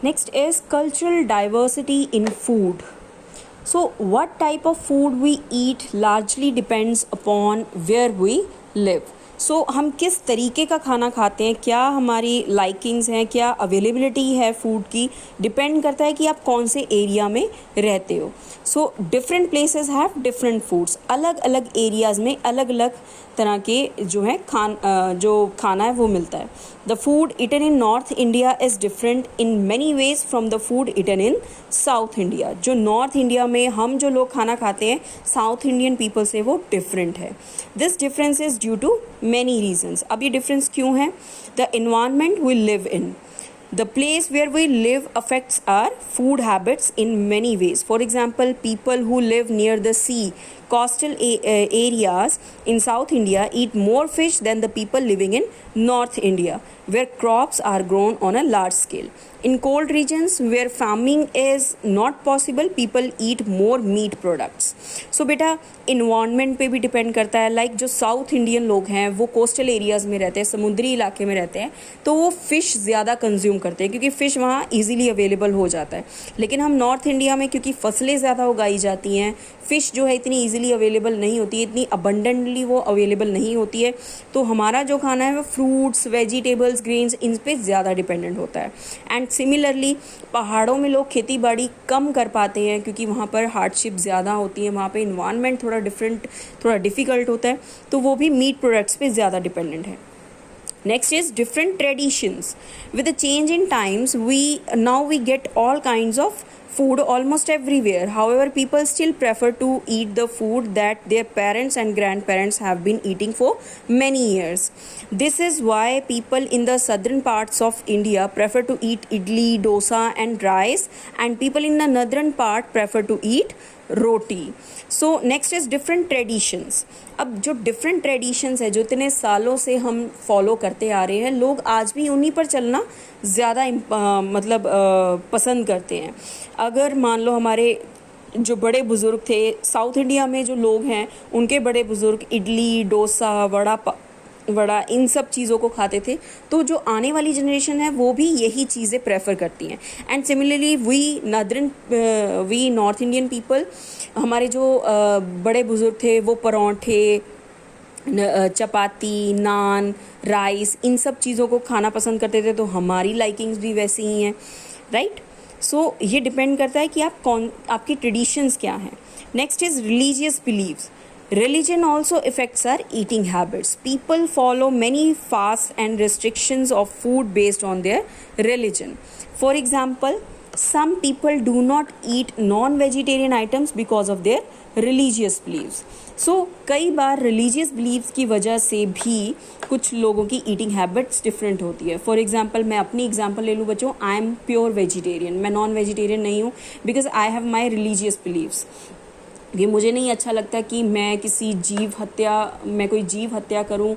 Next is cultural diversity in food. So, what type of food we eat largely depends upon where we live. सो हम किस तरीके का खाना खाते हैं, क्या हमारी लाइकिंग्स हैं, क्या अवेलेबिलिटी है फूड की, डिपेंड करता है कि आप कौन से एरिया में रहते हो. So different places have different foods. अलग अलग एरियाज़ में अलग अलग तरह के जो है जो खाना है वो मिलता है. The food eaten in north India is different in many ways from the food eaten in south India. जो नॉर्थ इंडिया में हम जो लोग खाना खाते हैं साउथ इंडियन पीपल से वो डिफरेंट है. This difference is due to many reasons. अब ये डिफरेंस क्यों है? The environment we live in. The place where we live affects our food habits in many ways. For example, people who live near the sea, coastal areas in South India eat more fish than the people living in North India, where crops are grown on a large scale. In cold regions where farming is not possible, people eat more meat products. So बेटा environment पे भी depend करता है. Like जो south Indian लोग हैं वो coastal areas में रहते हैं, समुद्री इलाके में रहते हैं, तो वो फ़िश ज़्यादा कंज्यूम करते हैं क्योंकि फ़िश वहाँ ईजिली अवेलेबल हो जाता है. लेकिन हम नॉर्थ इंडिया में क्योंकि फसलें ज़्यादा उगाई जाती हैं, फ़िश जो है इतनी ईजिली अवेलेबल नहीं होती है, इतनी अबंडेंटली वो अवेलेबल नहीं होती है, तो हमारा जो खाना है वो फ्रूट्स, वेजिटेबल्स, ग्रेन्स इन पे ज़्यादा डिपेंडेंट होता है. एंड सिमिलरली पहाड़ों में लोग खेती बाड़ी कम कर पाते हैं क्योंकि वहाँ पर हार्डशिप ज़्यादा होती है, वहाँ पे इन्वायरमेंट थोड़ा डिफरेंट, थोड़ा डिफ़िकल्ट होता है, तो वो भी मीट प्रोडक्ट्स पे ज़्यादा डिपेंडेंट है. Next is different traditions. With the change in times, we get all kinds of food almost everywhere. However, people still prefer to eat the food that their parents and grandparents have been eating for many years. This is why people in the southern parts of India prefer to eat idli, dosa and rice, and people in the northern part prefer to eat roti. So next is different traditions. अब जो different traditions है जो इतने सालों से हम follow करते आ रहे हैं, लोग आज भी उन्हीं पर चलना ज़्यादा पसंद करते हैं. अगर मान लो हमारे जो बड़े बुज़ुर्ग थे साउथ इंडिया में, जो लोग हैं उनके बड़े बुज़ुर्ग इडली, डोसा, वड़ा इन सब चीज़ों को खाते थे, तो जो आने वाली जनरेशन है वो भी यही चीज़ें प्रेफर करती हैं. And similarly we north Indian people, हमारे जो बड़े बुज़ुर्ग थे वो परांठे, चपाती, नान, राइस इन सब चीज़ों को खाना पसंद करते थे, तो हमारी लाइकिंग्स भी वैसी ही हैं, राइट. सो ये डिपेंड करता है कि आपकी ट्रेडिशंस क्या हैं. Next is religious beliefs. Religion also affects our eating habits. People follow many fasts and restrictions of food based on their religion. For example, some people do not eat non-vegetarian items because of their religious beliefs. So, कई बार religious beliefs की वजह से भी कुछ लोगों की eating habits different होती है. For example, मैं अपनी example ले लूँ बच्चों, I am pure vegetarian. मैं non-vegetarian नहीं हूँ because I have my religious beliefs. ये मुझे नहीं अच्छा लगता कि मैं कोई जीव हत्या करूं,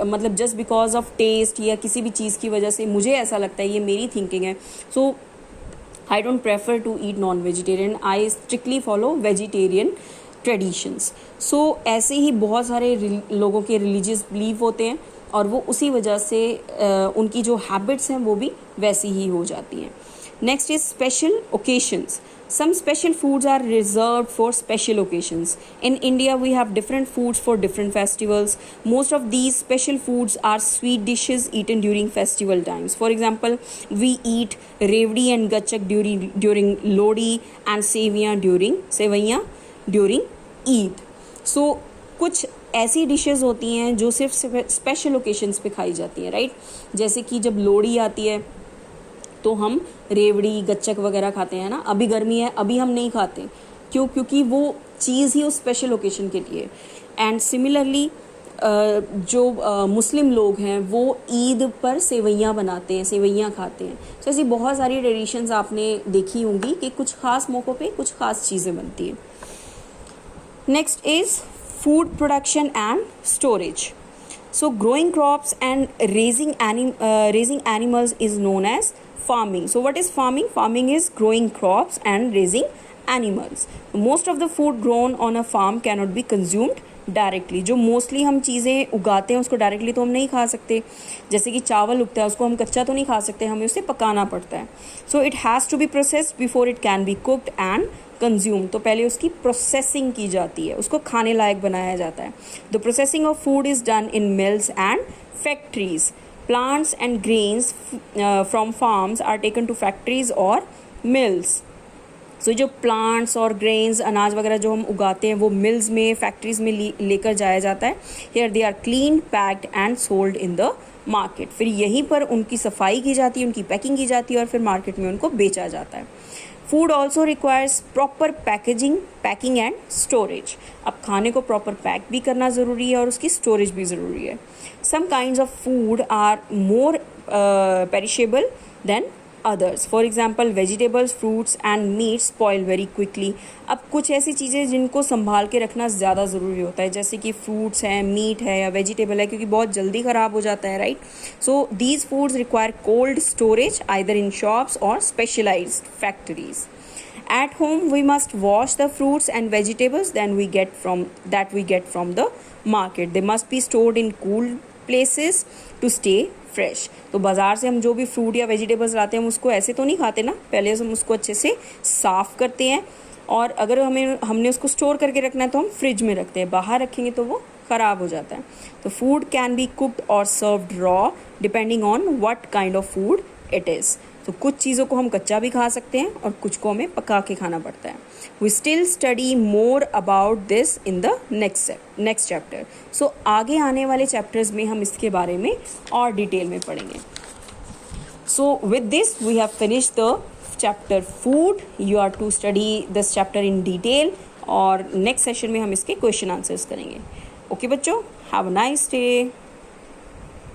मतलब जस्ट बिकॉज ऑफ टेस्ट या किसी भी चीज़ की वजह से मुझे ऐसा लगता है, ये मेरी थिंकिंग है. So I don't prefer to eat non vegetarian. I strictly follow vegetarian traditions. So ऐसे ही बहुत सारे लोगों के रिलीजियस बिलीव होते हैं और वो उसी वजह से उनकी जो हैबिट्स हैं वो भी वैसी ही हो जाती हैं. Next is special occasions. Some special foods are reserved for special occasions. In India, we have different foods for different festivals. Most of these special foods are sweet dishes eaten during festival times. For example, we eat revdi and gachak during Lodi and sevaiyan during Eid. So, कुछ ऐसी dishes होती हैं जो सिर्फ special occasions पे खाई जाती हैं, राइट. जैसे कि जब लोहड़ी आती है तो हम रेवड़ी, गच्चक वगैरह खाते हैं ना. अभी गर्मी है, अभी हम नहीं खाते. क्योंकि वो चीज़ ही उस स्पेशल ओकेशन के लिए. एंड सिमिलरली जो मुस्लिम लोग हैं वो ईद पर सेवैयाँ बनाते हैं, सेवैयाँ खाते हैं. तो ऐसी बहुत सारी ट्रेडिशंस आपने देखी होंगी कि कुछ ख़ास मौक़ों पे कुछ ख़ास चीज़ें बनती हैं. Next is food production and storage. So growing crops and raising animals is known as farming. So what is farming? Farming is growing crops and raising animals. Most of the food grown on a farm cannot be consumed directly. जो mostly हम चीज़ें उगाते हैं उसको directly तो हम नहीं खा सकते, जैसे कि चावल उगता है उसको हम कच्चा तो नहीं खा सकते, हमें उसे पकाना पड़ता है। So it has to be processed before it can be cooked and consume. तो पहले उसकी प्रोसेसिंग की जाती है, उसको खाने लायक बनाया जाता है। The processing of food is done in mills and factories. Plants and grains from farms are taken to factories और मिल्स। सो जो प्लांट्स और ग्रेन्स, अनाज वगैरह जो हम उगाते हैं वो मिल्स में, फैक्ट्रीज में लेकर जाया जाता है। Here they are clean, packed and sold in the market. फिर यहीं पर उनकी सफाई की जाती है, उनकी पैकिंग की जाती है और फिर मार्केट में उनको बेचा जाता है। Food also requires proper packing and storage. अब खाने को प्रॉपर पैक भी करना ज़रूरी है और उसकी स्टोरेज भी ज़रूरी है। Some kinds of food are more perishable than others. For example, vegetables, fruits and meat spoil very quickly. अब कुछ ऐसी चीज़ें जिनको संभाल के रखना ज़्यादा ज़रूरी होता है, जैसे कि फ्रूट्स हैं, मीट है या वेजिटेबल है, क्योंकि बहुत जल्दी ख़राब हो जाता है, right. So these foods require cold storage either in shops और specialised factories. At home, we must wash the fruits and vegetables we get from the market. They must be stored in cool places to stay fresh. तो बाज़ार से हम जो भी fruit या vegetables लाते हैं हम उसको ऐसे तो नहीं खाते ना, पहले हम उसको अच्छे से साफ़ करते हैं और अगर हमने उसको स्टोर करके रखना है तो हम फ्रिज में रखते हैं, बाहर रखेंगे तो वो ख़राब हो जाता है. तो फूड कैन बी कुक्ड और served raw depending on what kind of food it is. तो कुछ चीज़ों को हम कच्चा भी खा सकते हैं और कुछ को हमें पका के खाना पड़ता है. We still study more about this in the next chapter. So आगे आने वाले चैप्टर्स में हम इसके बारे में और डिटेल में पढ़ेंगे. So with this we have finished the chapter food. You are to study this chapter in detail और नेक्स्ट सेशन में हम इसके क्वेश्चन आंसर्स करेंगे. ओके बच्चों, हैव अ नाइस डे.